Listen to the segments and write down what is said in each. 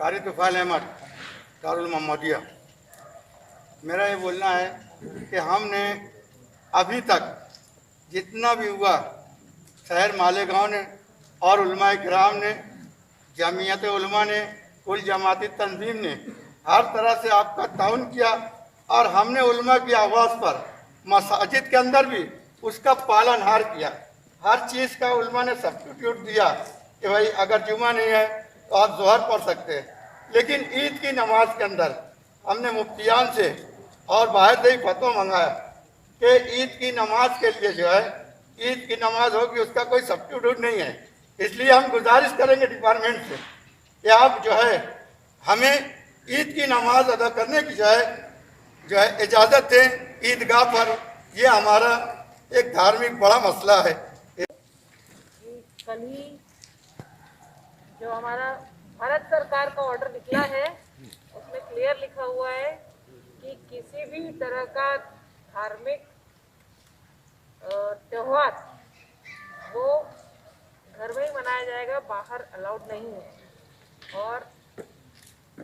कारी तुफाइल अहमद, दारुल मोहम्मदिया। मेरा ये बोलना है कि हमने अभी तक जितना भी हुआ शहर मालेगांव ने और उलमाए किराम ने, जामियत उलमा ने, कुल जमाती तंजीम ने हर तरह से आपका ताउन किया और हमने उलमा की आवाज़ पर मसाजिद के अंदर भी उसका पालनहार किया। हर चीज़ का उलमा ने सब्स्टिट्यूट दिया कि भाई अगर जुमा नहीं है तो आप जोहर पढ़ सकते हैं, लेकिन ईद की नमाज के अंदर हमने मुफ्तियान से और बाहर से ही फतवा मंगाया कि ईद की नमाज के लिए जो है ईद की नमाज होगी उसका कोई सब्स्टिट्यूट नहीं है। इसलिए हम गुजारिश करेंगे डिपार्टमेंट से कि आप जो है हमें ईद की नमाज अदा करने की जो है इजाज़त दें ईदगाह पर। ये हमारा एक धार्मिक बड़ा मसला है। कल ही जो हमारा भारत सरकार का ऑर्डर निकला है उसमें क्लियर लिखा हुआ है कि किसी भी तरह का धार्मिक त्योहार वो घर में ही मनाया जाएगा, बाहर अलाउड नहीं है। और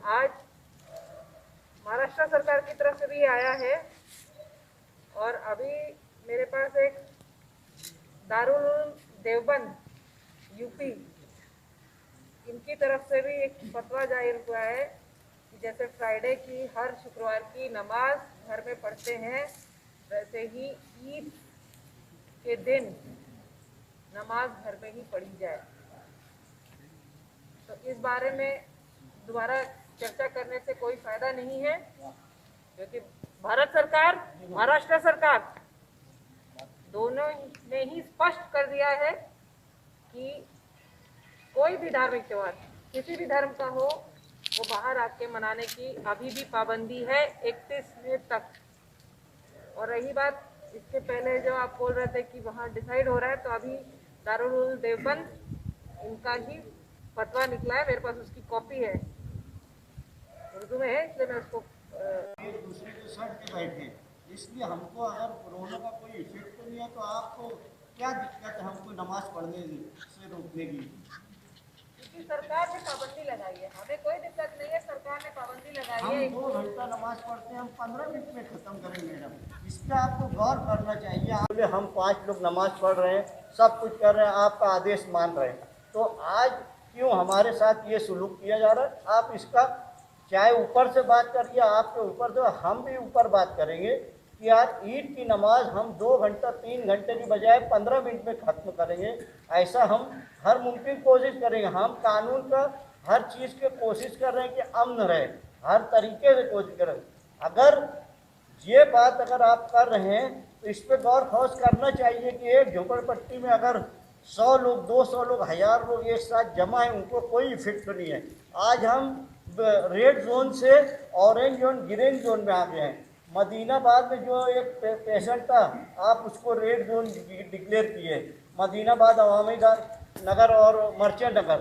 आज महाराष्ट्र सरकार की तरफ से भी आया है और अभी मेरे पास एक दारुल देवबंद यूपी इनकी तरफ से भी एक फतवा जाहिर हुआ है कि जैसे फ्राइडे की हर शुक्रवार की नमाज घर में पढ़ते हैं वैसे ही ईद के दिन नमाज घर में ही पढ़ी जाए। तो इस बारे में दोबारा चर्चा करने से कोई फायदा नहीं है, क्योंकि भारत सरकार महाराष्ट्र सरकार दोनों ने ही स्पष्ट कर दिया है कि कोई भी धार्मिक त्योहार किसी भी धर्म का हो वो बाहर आके मनाने की अभी भी पाबंदी है 31 मई तक। और रही बात इसके पहले जो आप बोल रहे थे कि वहाँ डिसाइड हो रहा है, तो अभी दारुल देवबंद इनका ही फतवा निकला है, मेरे पास उसकी कॉपी है, उर्दू में है, इसलिए मैं उसको एक दूसरे के सर पे बैठे। इसलिए हमको अगर कोरोना का कोई इफेक्ट तो नहीं है तो आपको क्या दिक्कत है हमको नमाज पढ़ने से रोकने की? क्योंकि सरकार ने पाबंदी लगाई है, हमें कोई दिक्कत नहीं है, सरकार ने पाबंदी लगाई है। हम 2 घंटा नमाज पढ़ते हैं, हम 15 मिनट में ख़त्म करेंगे मैडम। इस पर आपको गौर करना चाहिए। हम 5 लोग नमाज पढ़ रहे हैं, सब कुछ कर रहे हैं, आपका आदेश मान रहे हैं, तो आज क्यों हमारे साथ ये सलूक किया जा रहा है? आप इसका चाहे ऊपर से बात करिए, आपके ऊपर तो हम भी ऊपर बात करेंगे कि यार ईद की नमाज हम 2 घंटा 3 घंटे की बजाय 15 मिनट में ख़त्म करेंगे। ऐसा हम हर मुमकिन कोशिश करेंगे। हम कानून का हर चीज़ की कोशिश कर रहे हैं कि अमन रहे, हर तरीके से कोशिश करें। अगर ये बात अगर आप कर रहे हैं तो इस पर गौर खौस करना चाहिए कि एक झोपड़पट्टी में अगर 100 लोग 200 लोग 1000 लोग एक साथ जमा है, उनको कोई इफेक्ट नहीं है। आज हम रेड जोन से ऑरेंज जोन ग्रीन जोन में आ गए हैं। मदीनाबाद में जो एक पेशेंट था आप उसको रेड जोन डिक्लेयर किए। मदीनाबाद अवामी नगर और मर्चेंट नगर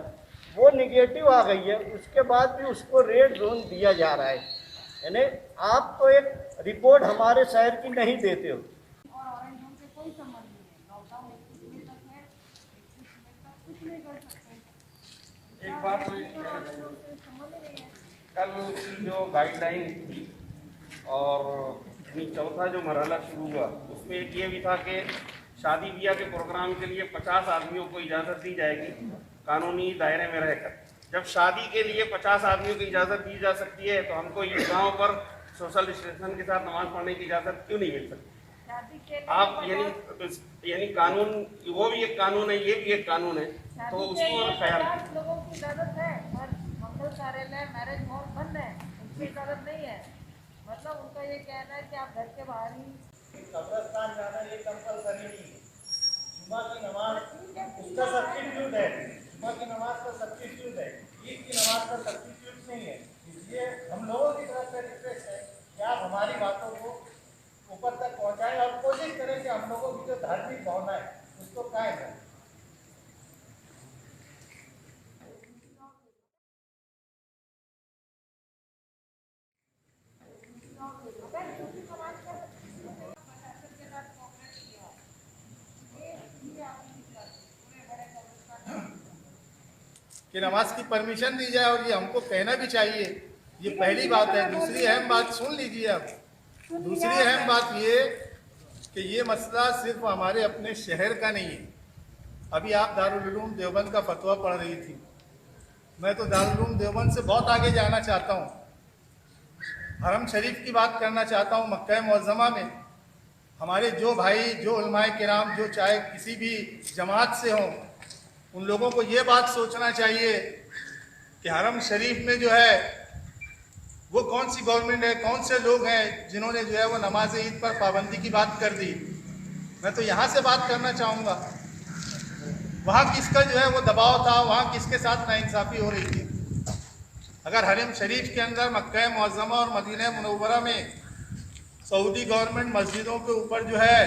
वो निगेटिव आ गई है, उसके बाद भी उसको रेड जोन दिया जा रहा है। यानी आप तो एक रिपोर्ट हमारे शहर की नहीं देते हो। और ऑरेंज जोन से कोई संबंध नहीं है, लॉकडाउन 21 मई तक है, 21 मई तक कुछ नहीं कर सकते। एक बात कल की जो गाइडलाइन थी और चौथा जो मरहला शुरू हुआ उसमें एक ये भी था कि शादी ब्याह के प्रोग्राम के लिए 50 आदमियों को इजाज़त दी जाएगी कानूनी दायरे में रहकर। जब शादी के लिए 50 आदमियों की इजाज़त दी जा सकती है तो हमको ईदगाहों पर सोशल डिस्टेंसिंग के साथ नमाज पढ़ने की इजाज़त क्यों नहीं मिल सकती? आप यानी कानून, वो भी एक कानून है, ये भी एक कानून है, तो उसको ख्याल लोगों की इजाजत है, पर मंगल कार्यालय मैरिज हॉल बंद है, उनकी इजाजत नहीं है। मतलब उनका ये कहना है कि आप घर के बाहर ही कब्रिस्तान जाना ये कंपलसरी नहीं है। जुमा की नमाज उसका सब्स्टिट्यूट है, जुमा की नमाज का सब्स्टिट्यूट है, ईद की नमाज का सब्स्टिट्यूट नहीं है। इसलिए हम लोगों की तरफ से रिक्वेस्ट है कि आप हमारी बातों को ऊपर तक पहुँचाएं और कोशिश करें कि हम लोगों की जो धार्मिक भावना है उसको कायम रखें। समाज का कि नमाज की परमिशन दी जाए, और ये हमको कहना भी चाहिए। ये पहली बात है। दूसरी अहम बात सुन लीजिए अब। दूसरी अहम बात ये कि ये मसला सिर्फ हमारे अपने शहर का नहीं है। अभी आप दारुल उलूम देवबंद का फतवा पढ़ रही थी। मैं तो दारुल उलूम देवबंद से बहुत आगे जाना चाहता हूँ। हरम शरीफ की बात करना चाहता हूँ। मक्का मुअज़्ज़मा में हमारे जो भाई, जो उलमाए किराम, जो चाहे किसी भी जमात से हों, उन लोगों को ये बात सोचना चाहिए कि हरम शरीफ में जो है वो कौन सी गवर्नमेंट है, कौन से लोग हैं जिन्होंने जो है वो नमाज ईद पर पाबंदी की बात कर दी। मैं तो यहाँ से बात करना चाहूँगा, वहाँ किसका जो है वो दबाव था, वहाँ किसके साथ नाइंसाफ़ी हो रही थी। अगर हरम शरीफ के अंदर मक्का मुअज़्ज़मा और मदीना मुनव्वरा में सऊदी गवर्नमेंट मस्जिदों के ऊपर जो है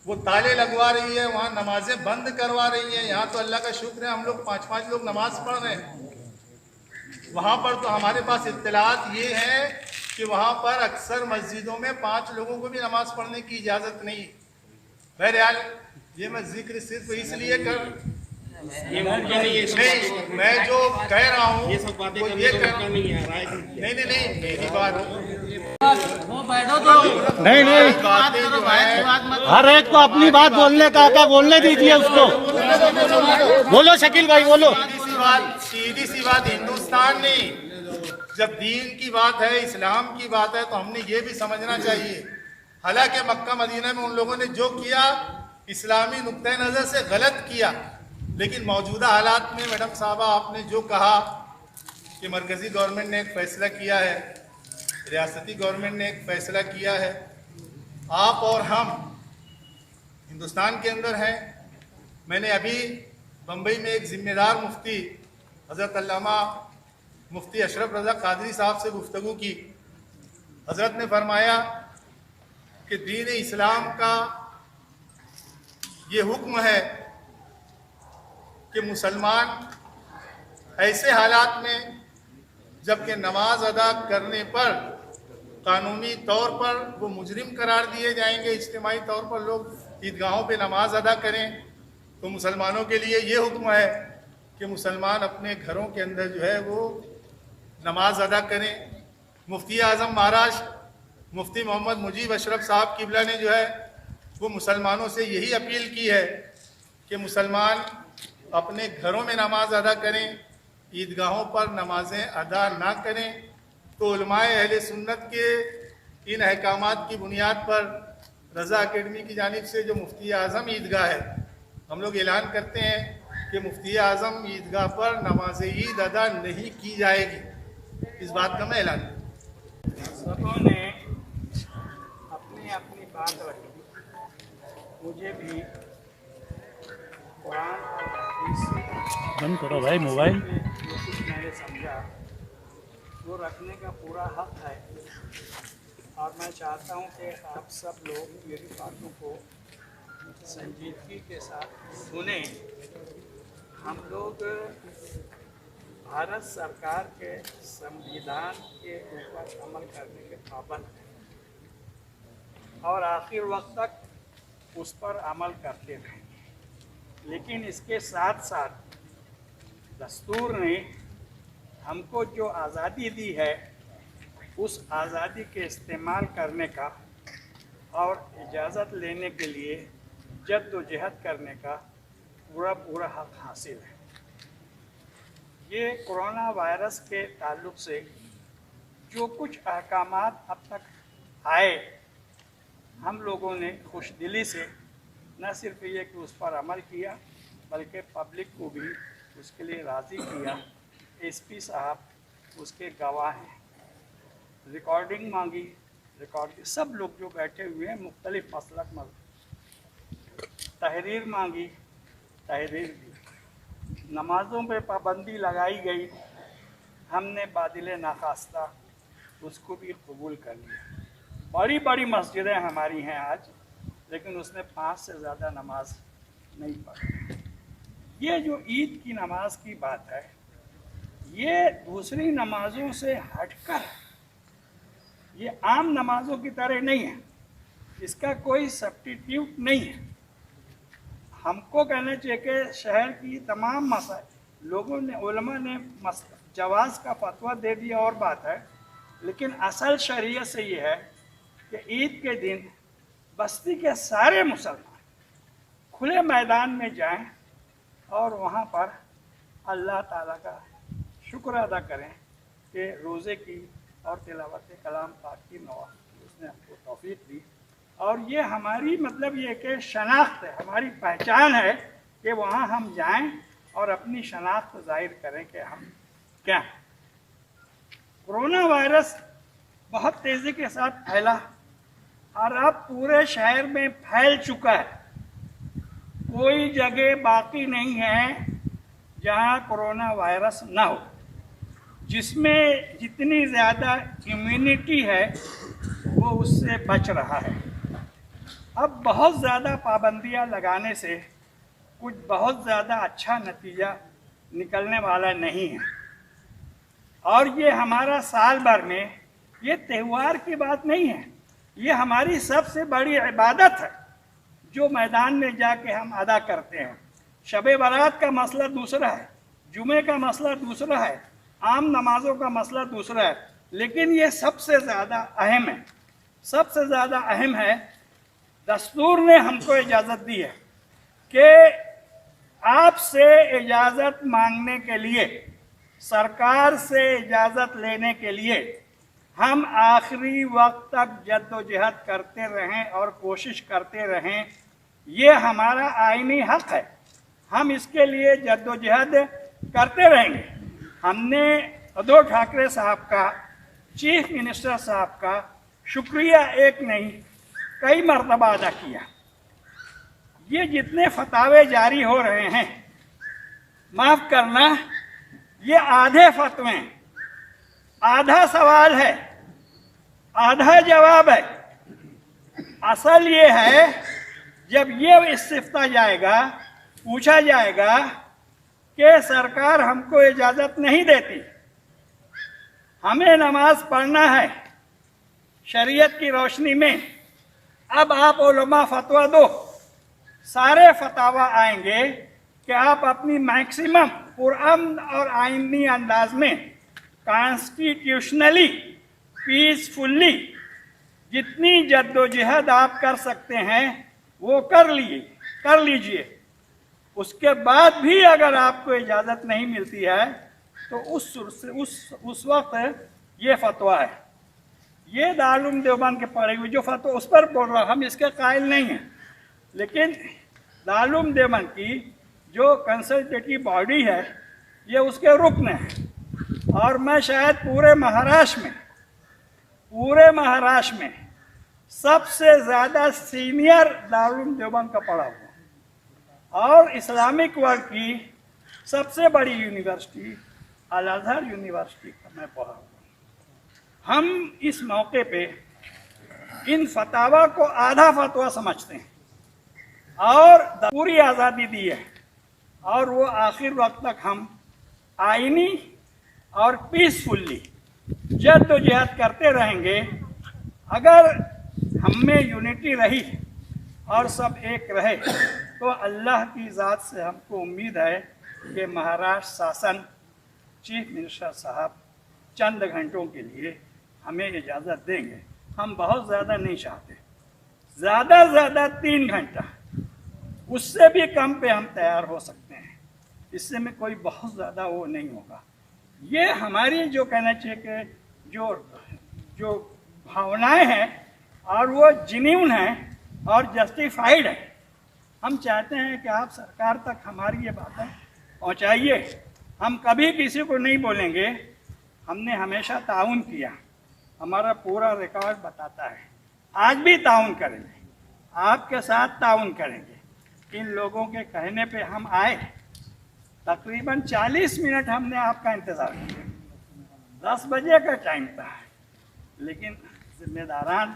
वो ताले लगवा रही है, वहाँ नमाजें बंद करवा रही है, यहाँ तो अल्लाह का शुक्र है हम लोग 5-5 लोग नमाज पढ़ रहे हैं। वहाँ पर तो हमारे पास इत्तलात ये है कि वहाँ पर अक्सर मस्जिदों में 5 लोगों को भी नमाज पढ़ने की इजाज़त नहीं। बहरहाल ये मैं जिक्र सिर्फ इसलिए ये मुमकिन नहीं है। नहीं, मैं जो कह रहा हूँ ये सब बातें वो करने ये का कह मौका नहीं है। नहीं, मेरी बात नहीं नहीं, बातें जो है हर एक को अपनी बात बोलने का क्या बोलने दीजिए उसको। बोलो शकील भाई, बोलो। सीधी सी बात, हिंदुस्तान ने जब दीन की बात है, इस्लाम की बात है, तो हमने ये भी समझना चाहिए। हालांकि मक्का मदीना में उन लोगों ने जो किया इस्लामी नुक्ते नज़र से गलत किया, लेकिन मौजूदा हालात में मैडम साहबा आपने जो कहा कि मरकज़ी गवर्नमेंट ने एक फ़ैसला किया है, रियासती गवर्नमेंट ने एक फ़ैसला किया है, आप और हम हिंदुस्तान के अंदर हैं। मैंने अभी बम्बई में एक ज़िम्मेदार मुफ्ती हज़रत अल्लामा मुफ्ती अशरफ रज़ा कादरी साहब से गुफ्तगू की। हज़रत ने फरमाया कि दीन इस्लाम का ये हुक्म है कि मुसलमान ऐसे हालात में जबकि नमाज अदा करने पर कानूनी तौर पर वो मुजरिम करार दिए जाएंगे, इज्तिमाई तौर पर लोग ईदगाहों पे नमाज अदा करें, तो मुसलमानों के लिए ये हुक्म है कि मुसलमान अपने घरों के अंदर जो है वो नमाज अदा करें। मुफ्ती आज़म महाराष्ट्र मुफ्ती मोहम्मद मुजीब अशरफ साहब किबला ने जो है वो मुसलमानों से यही अपील की है कि मुसलमान अपने घरों में नमाज अदा करें, ईदगाहों पर नमाजें अदा ना करें। तो उलमाए अहले सुन्नत के इन अहकामात की बुनियाद पर रज़ा अकेडमी की जानिब से जो मुफ्ती आज़म ईदगाह है, हम लोग ऐलान करते हैं कि मुफ्ती आज़म ईदगाह पर नमाज ईद अदा नहीं की जाएगी। इस बात का मैं ऐलान सबों ने अपनी अपनी बात रखी। मुझे भी कुरान और हदीस से बंद करो भाई मोबाइल। जो कुछ मैंने समझा वो रखने का पूरा हक है, और मैं चाहता हूँ कि आप सब लोग मेरी बातों को संजीदगी के साथ सुने। हम लोग भारत सरकार के संविधान के ऊपर अमल करने के पाबंद हैं और आखिर वक्त तक उस पर अमल करते रहें, लेकिन इसके साथ साथ दस्तूर ने हमको जो आज़ादी दी है उस आज़ादी के इस्तेमाल करने का और इजाज़त लेने के लिए जद्दोजहद करने का पूरा हक हासिल है। ये कोरोना वायरस के ताल्लुक से जो कुछ अहकामात अब तक आए, हम लोगों ने खुशदिली से न सिर्फ ये कि उस पर अमल किया बल्कि पब्लिक को भी उसके लिए राज़ी किया। एसपी साहब उसके गवाह हैं। रिकॉर्डिंग मांगी, रिकॉर्डिंग सब लोग जो बैठे हुए हैं मुख्तलिफ मसलक में, तहरीर मांगी, तहरीर दी। नमाज़ों पे पाबंदी लगाई गई, हमने बादिल नाखास्ता उसको भी कबूल कर लिया। बड़ी बड़ी मस्जिदें हमारी हैं आज, लेकिन उसने 5 से ज़्यादा नमाज नहीं पढ़ी। ये जो ईद की नमाज की बात है, ये दूसरी नमाज़ों से हटकर, ये आम नमाज़ों की तरह नहीं है, इसका कोई सब्स्टिट्यूट नहीं है। हमको कहना चाहिए कि शहर की तमाम लोगों ने, उलमा ने जवाज़ का फतवा दे दिया और बात है, लेकिन असल शरीयत से ये है कि ईद के दिन बस्ती के सारे मुसलमान खुले मैदान में जाएं और वहाँ पर अल्लाह ताला का शुक्र अदा करें कि रोज़े की और तिलावत कलाम पाक की नवाफ़िल उसने हमको तौफीक दी। और ये हमारी मतलब ये कि शनाख्त है, हमारी पहचान है कि वहाँ हम जाएं और अपनी शनाख्त जाहिर करें कि हम क्या हैं। कोरोना वायरस बहुत तेज़ी के साथ फैला और अब पूरे शहर में फैल चुका है। कोई जगह बाकी नहीं है जहाँ कोरोना वायरस ना हो, जिसमें जितनी ज़्यादा इम्यूनिटी है वो उससे बच रहा है। अब बहुत ज़्यादा पाबंदियाँ लगाने से कुछ बहुत ज़्यादा अच्छा नतीजा निकलने वाला नहीं है। और ये हमारा साल भर में ये त्यौहार की बात नहीं है, ये हमारी सबसे बड़ी इबादत है जो मैदान में जाके हम अदा करते हैं। शब बारात का मसला दूसरा है, जुमे का मसला दूसरा है, आम नमाजों का मसला दूसरा है, लेकिन ये सबसे ज़्यादा अहम है। सबसे ज़्यादा अहम है, दस्तूर ने हमको इजाज़त दी है कि आपसे इजाज़त मांगने के लिए, सरकार से इजाज़त लेने के लिए हम आखिरी वक्त तक जद्दोजहद करते रहें और कोशिश करते रहें। ये हमारा आईनी हक है, हम इसके लिए जद्दोजहद करते रहेंगे। हमने उद्धव ठाकरे साहब का, चीफ मिनिस्टर साहब का शुक्रिया एक नहीं कई मरतबा अदा किया। ये जितने फतावे जारी हो रहे हैं, माफ़ करना, ये आधे फतवे, आधा सवाल है, आधा जवाब है। असल ये है जब ये इस्तीफ़ा जाएगा, पूछा जाएगा कि सरकार हमको इजाज़त नहीं देती, हमें नमाज पढ़ना है शरीयत की रोशनी में, अब आप उलमा फतवा दो। सारे फतावा आएंगे कि आप अपनी मैक्सिमम पुरअमन और आइनी अंदाज में कॉन्स्टिट्यूशनली पीसफुल्ली जितनी जद्दोजहद आप कर सकते हैं वो कर लीजिए। उसके बाद भी अगर आपको इजाज़त नहीं मिलती है तो उस वक्त ये फतवा है। ये दारुल देवबंद के पढ़े हुए जो फतवा उस पर बोल रहा, हम इसके कायल नहीं हैं, लेकिन दारुल देवबंद की जो कंसल्टेटिव बॉडी है ये उसके रुकन है। और मैं शायद पूरे महाराष्ट्र में सबसे ज़्यादा सीनियर दारुल देवबंद का पढ़ा हुआ और इस्लामिक वर्ल्ड की सबसे बड़ी यूनिवर्सिटी अल अज़हर यूनिवर्सिटी का मैं पढ़ा हुआ। हम इस मौके पे इन फतावा को आधा फतवा समझते हैं और पूरी आज़ादी दी है, और वो आखिर वक्त तक हम आईनी और पीसफुल्ली जद्दोजहद करते रहेंगे। अगर हम में यूनिटी रही और सब एक रहे तो अल्लाह की ज़ात से हमको उम्मीद है कि महाराष्ट्र शासन, चीफ मिनिस्टर साहब चंद घंटों के लिए हमें इजाज़त देंगे। हम बहुत ज़्यादा नहीं चाहते, ज़्यादा से ज़्यादा 3 घंटा, उससे भी कम पे हम तैयार हो सकते हैं। इससे में कोई बहुत ज़्यादा वो नहीं होगा। ये हमारी जो कहना चाहिए कि जो भावनाएं हैं और वो जेन्युइन हैं और जस्टिफाइड है। हम चाहते हैं कि आप सरकार तक हमारी ये बातें पहुंचाइए। हम कभी किसी को नहीं बोलेंगे, हमने हमेशा ताउन किया, हमारा पूरा रिकॉर्ड बताता है। आज भी ताउन करेंगे, आपके साथ ताउन करेंगे। इन लोगों के कहने पे हम आए, तकरीबन 40 मिनट हमने आपका इंतज़ार किया, 10 बजे का टाइम था, लेकिन जिम्मेदारान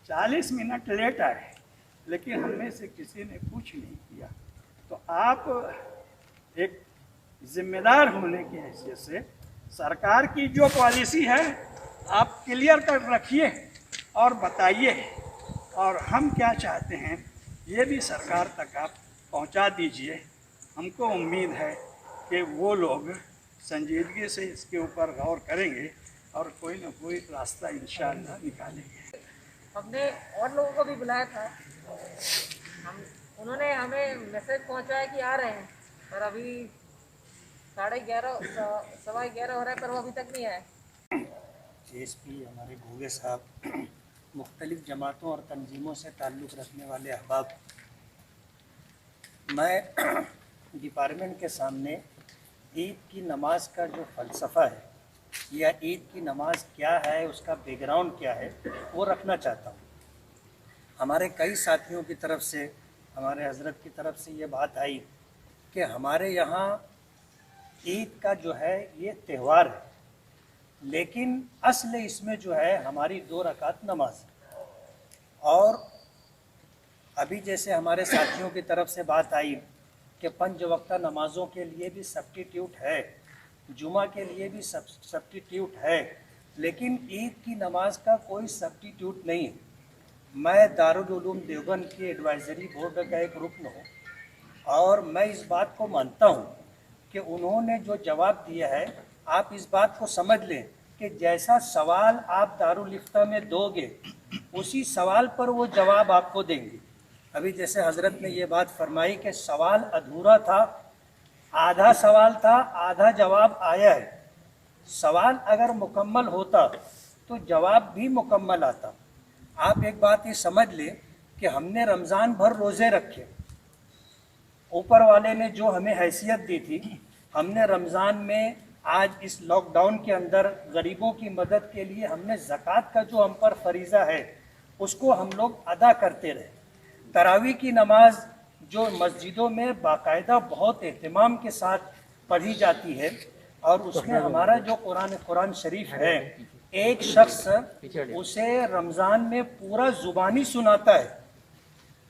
40 मिनट लेट आए, लेकिन हमें से किसी ने कुछ नहीं किया। तो आप एक जिम्मेदार होने की हैसियत से सरकार की जो पॉलिसी है आप क्लियर कर रखिए और बताइए, और हम क्या चाहते हैं ये भी सरकार तक आप पहुंचा दीजिए। हमको उम्मीद है कि वो लोग संजीदगी से इसके ऊपर गौर करेंगे और कोई ना कोई रास्ता इंशाअल्लाह निकालेंगे। हमने और लोगों को भी बुलाया था, उन्होंने हमें मैसेज पहुंचाया कि आ रहे हैं, पर अभी 11:30 11:15 हो रहा है, पर वो अभी तक नहीं आए। एसपी हमारे घोगे साहब, मुख्तलिफ जमातों और तंजीमों से ताल्लुक़ रखने वाले अहबाब, मैं डिपार्टमेंट के सामने ईद की नमाज का जो फ़लसफ़ा है या ईद की नमाज क्या है, उसका बैकग्राउंड क्या है, वो रखना चाहता हूँ। हमारे कई साथियों की तरफ से, हमारे हजरत की तरफ से ये बात आई कि हमारे यहाँ ईद का जो है ये त्यौहार है, लेकिन असल इसमें जो है हमारी 2 रकात नमाज है। और अभी जैसे हमारे साथियों की तरफ से बात आई कि 5 वक्ता नमाज़ों के लिए भी सब्स्टिट्यूट है, जुमा के लिए भी सब्स्टिट्यूट है, लेकिन ईद की नमाज का कोई सब्स्टिट्यूट नहीं है। मैं दारुल उलूम देवबंद की एडवाइज़री बोर्ड का एक रुकन हूँ और मैं इस बात को मानता हूँ कि उन्होंने जो जवाब दिया है, आप इस बात को समझ लें कि जैसा सवाल आप दारुल इफ्ता में दोगे उसी सवाल पर वो जवाब आपको देंगे। अभी जैसे हजरत ने ये बात फरमाई कि सवाल अधूरा था, आधा सवाल था, आधा जवाब आया है। सवाल अगर मुकम्मल होता तो जवाब भी मुकम्मल आता। आप एक बात ये समझ लें कि हमने रमज़ान भर रोज़े रखे, ऊपर वाले ने जो हमें हैसियत दी थी, हमने रमज़ान में आज इस लॉकडाउन के अंदर गरीबों की मदद के लिए हमने ज़कात का जो हम पर फरीज़ा है उसको हम लोग अदा करते रहे। तरावी की नमाज जो मस्जिदों में बाकायदा बहुत एहतमाम के साथ पढ़ी जाती है और उसमें हमारा जो कुरान शरीफ है, एक शख्स उसे रमज़ान में पूरा ज़ुबानी सुनाता है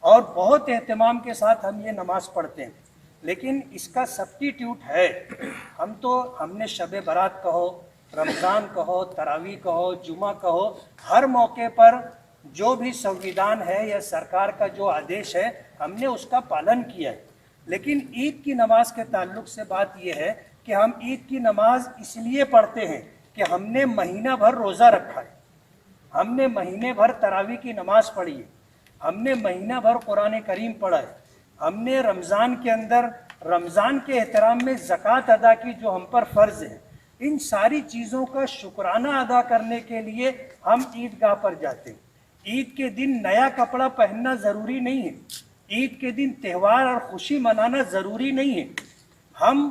और बहुत एहतमाम के साथ हम ये नमाज़ पढ़ते हैं। लेकिन इसका सब्स्टिट्यूट है, हमने शब बारात कहो, रमज़ान कहो, तरावी कहो, जुमा कहो, हर मौके पर जो भी संविधान है या सरकार का जो आदेश है हमने उसका पालन किया है। लेकिन ईद की नमाज के ताल्लुक से बात यह है कि हम ईद की नमाज इसलिए पढ़ते हैं कि हमने महीना भर रोज़ा रखा है, हमने महीने भर तरावी की नमाज पढ़ी है, हमने महीना भर कुरान करीम पढ़ा है, हमने रमज़ान के अंदर रमज़ान के एहतराम में ज़कात अदा की जो हम पर फ़र्ज़ है। इन सारी चीज़ों का शुक्राना अदा करने के लिए हम ईदगाह पर जाते हैं। ईद के दिन नया कपड़ा पहनना ज़रूरी नहीं है, ईद के दिन त्यौहार और खुशी मनाना ज़रूरी नहीं है। हम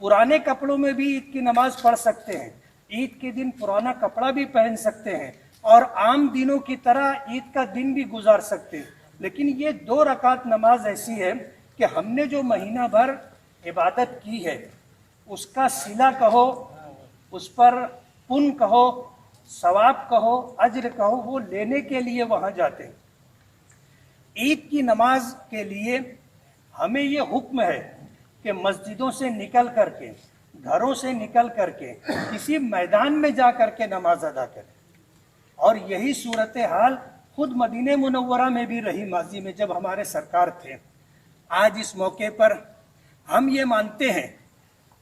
पुराने कपड़ों में भी ईद की नमाज़ पढ़ सकते हैं, ईद के दिन पुराना कपड़ा भी पहन सकते हैं और आम दिनों की तरह ईद का दिन भी गुजार सकते हैं। लेकिन ये 2 रकात नमाज ऐसी है कि हमने जो महीना भर इबादत की है उसका सिला कहो, उस पर पुण्य कहो, सवाब कहो, अज्र कहो, वो लेने के लिए वहाँ जाते हैं। ईद की नमाज के लिए हमें ये हुक्म है कि मस्जिदों से निकल करके, घरों से निकल करके किसी मैदान में जा करके नमाज अदा करें। और यही सूरत हाल खुद मदीने मुनव्वरा में भी रही माजी में जब हमारे सरकार थे। आज इस मौके पर हम ये मानते हैं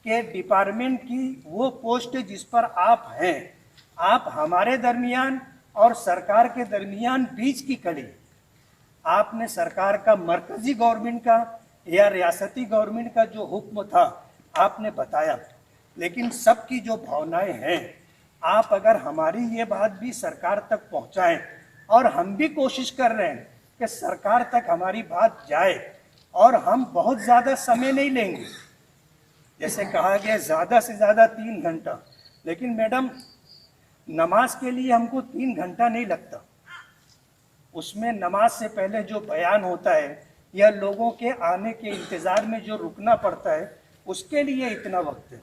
कि डिपार्टमेंट की वो पोस्ट जिस पर आप हैं, आप हमारे दरमियान और सरकार के दरमियान बीच की कड़ी। आपने सरकार का, मरकजी गवर्नमेंट का या रियासती गवर्नमेंट का जो हुक्म था आपने बताया, लेकिन सबकी जो भावनाएं हैं, आप अगर हमारी ये बात भी सरकार तक पहुंचाएं, और हम भी कोशिश कर रहे हैं कि सरकार तक हमारी बात जाए, और हम बहुत ज़्यादा समय नहीं लेंगे। जैसे कहा गया ज़्यादा से ज़्यादा 3 घंटा, लेकिन मैडम नमाज के लिए हमको 3 घंटा नहीं लगता। उसमें नमाज से पहले जो बयान होता है या लोगों के आने के इंतज़ार में जो रुकना पड़ता है, उसके लिए इतना वक्त है।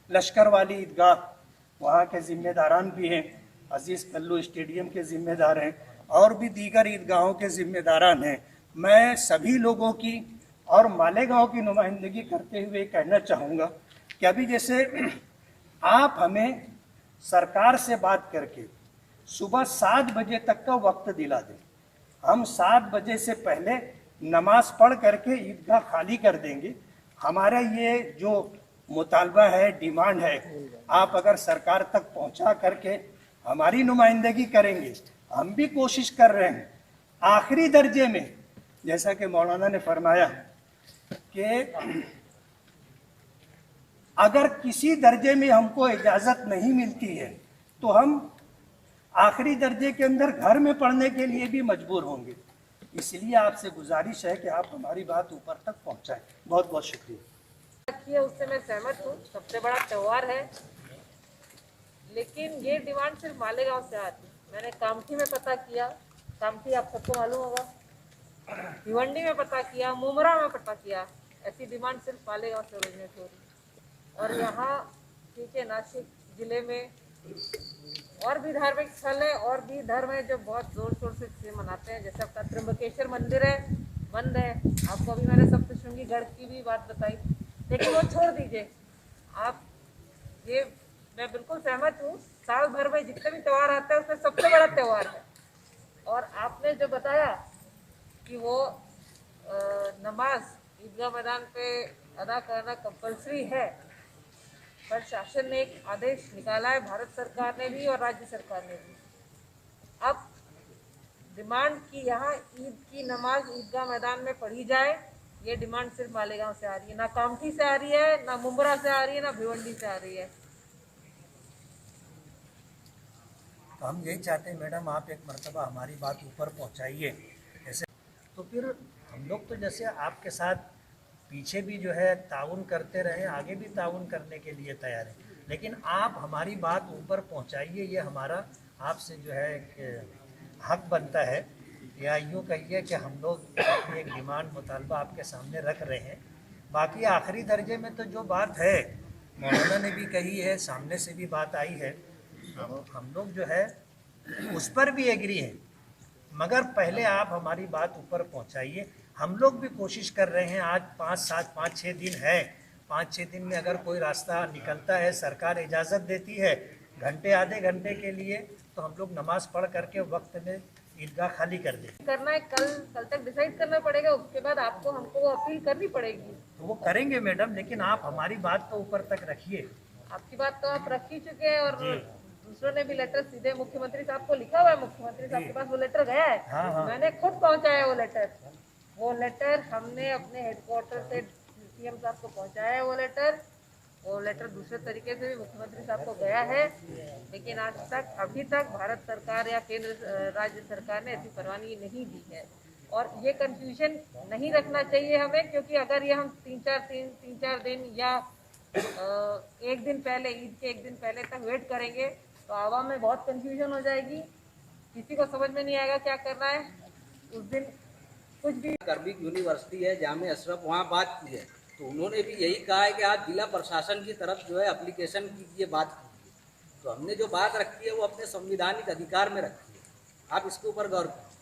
लश्कर वाली ईदगाह, वहाँ के ज़िम्मेदारान भी हैं, अजीज़ कल्लू स्टेडियम के ज़िम्मेदार हैं और भी दीगर ईदगाहों के ज़िम्मेदारान हैं। मैं सभी लोगों की और मालेगांव की नुमाइंदगी करते हुए कहना चाहूँगा कि अभी जैसे आप हमें सरकार से बात करके सुबह 7 बजे तक का वक्त दिला दें, हम 7 बजे से पहले नमाज पढ़ करके ईदगाह खाली कर देंगे हमारा ये जो मुतालबा है, डिमांड है, आप अगर सरकार तक पहुंचा करके हमारी नुमाइंदगी करेंगे, हम भी कोशिश कर रहे हैं। आखिरी दर्जे में जैसा कि मौलाना ने फरमाया कि अगर किसी दर्जे में हमको इजाज़त नहीं मिलती है तो हम आखिरी दर्जे के अंदर घर में पढ़ने के लिए भी मजबूर होंगे। इसलिए आपसे गुजारिश है कि आप हमारी बात ऊपर तक पहुंचाएं। बहुत बहुत शुक्रिया। किया उससे मैं सहमत हूँ, सबसे बड़ा त्यौहार है, लेकिन ये डिमांड सिर्फ मालेगांव से आती है। मैंने कामठी में पता किया, कामठी आप सबको मालूम होगा, भिवंडी में पता किया, मुमरा में पता किया, ऐसी डिमांड सिर्फ मालेगांव से ओरिजिनेट हो रही है। और यहाँ ठीक है, नासिक जिले में और भी धार्मिक स्थल है और भी धर्म है जो बहुत जोर शोर से मनाते हैं। जैसे आपका त्र्यंबकेश्वर मंदिर है, बंद है। आपको अभी मैंने सप्तशृंगी गढ़ की भी बात बताई, लेकिन वो छोड़ दीजिए आप। ये मैं बिल्कुल सहमत हूँ, साल भर में जितने भी त्यौहार आते हैं उसमें सबसे बड़ा त्यौहार है। और आपने जो बताया कि वो नमाज ईदगाह मैदान पे अदा करना कंपलसरी है, पर शासन ने एक आदेश निकाला है, भारत सरकार ने भी और राज्य सरकार ने भी। अब डिमांड की यहाँ ईद की नमाज ईदगाह मैदान में पढ़ी जाए, ये डिमांड सिर्फ मालेगांव से आ रही है, ना कामठी से आ रही है, ना मुमरा से आ रही है, ना भिवंडी से आ रही है। तो हम यही चाहते हैं मैडम, आप एक मर्तबा हमारी बात ऊपर पहुंचाइए। जैसे तो फिर हम लोग तो जैसे आपके साथ पीछे भी जो है ताउन करते रहे, आगे भी ताउन करने के लिए तैयार हैं, लेकिन आप हमारी बात ऊपर पहुंचाइए। ये हमारा आपसे जो है एक हक बनता है, या यूँ कहिए कि हम लोग अपनी एक डिमांड मुतालबा आपके सामने रख रहे हैं। बाकी आखिरी दर्जे में तो जो बात है मौलाना ने भी कही है, सामने से भी बात आई है, हम लोग जो है उस पर भी एग्री है, मगर पहले आप हमारी बात ऊपर पहुंचाइए। हम लोग भी कोशिश कर रहे हैं। आज 5-6 दिन है, 5-6 दिन में अगर कोई रास्ता निकलता है, सरकार इजाज़त देती है घंटे आधे घंटे के लिए, तो हम लोग नमाज पढ़ करके वक्त में ईदगाह खाली कर दें। करना है, कल तक डिसाइड करना पड़ेगा, उसके बाद आपको हमको वो अपील करनी पड़ेगी। तो वो करेंगे मैडम, लेकिन आप हमारी बात तो ऊपर तक रखिए। आपकी बात तो आप रख ही चुके हैं और दूसरों ने भी लेटर सीधे मुख्यमंत्री साहब को लिखा हुआ है, मुख्यमंत्री साहब के पास वो लेटर गया है। हाँ। मैंने खुद पहुंचाया वो लेटर हमने अपने हेडक्वार्टर से सीएम साहब को पहुंचाया है। वो लेटर दूसरे तरीके से भी मुख्यमंत्री साहब को गया है, लेकिन आज तक अभी तक भारत सरकार या केंद्र राज्य सरकार ने ऐसी परवानगी नहीं दी है। और ये कंफ्यूजन नहीं रखना चाहिए हमें, क्योंकि अगर ये हम तीन चार दिन या एक दिन पहले, ईद के एक दिन पहले तक वेट करेंगे तो आवाम में बहुत कंफ्यूजन हो जाएगी, किसी को समझ में नहीं आएगा क्या करना है। उस दिन कुछ भी कार्मिक यूनिवर्सिटी है, जामे अशरफ, वहाँ बात की है तो उन्होंने भी यही कहा है कि आप जिला प्रशासन की तरफ जो है एप्लीकेशन कीजिए, बात कीजिए। तो हमने जो बात रखी है वो अपने संवैधानिक अधिकार में रखी है, आप इसके ऊपर गौर कीजिए।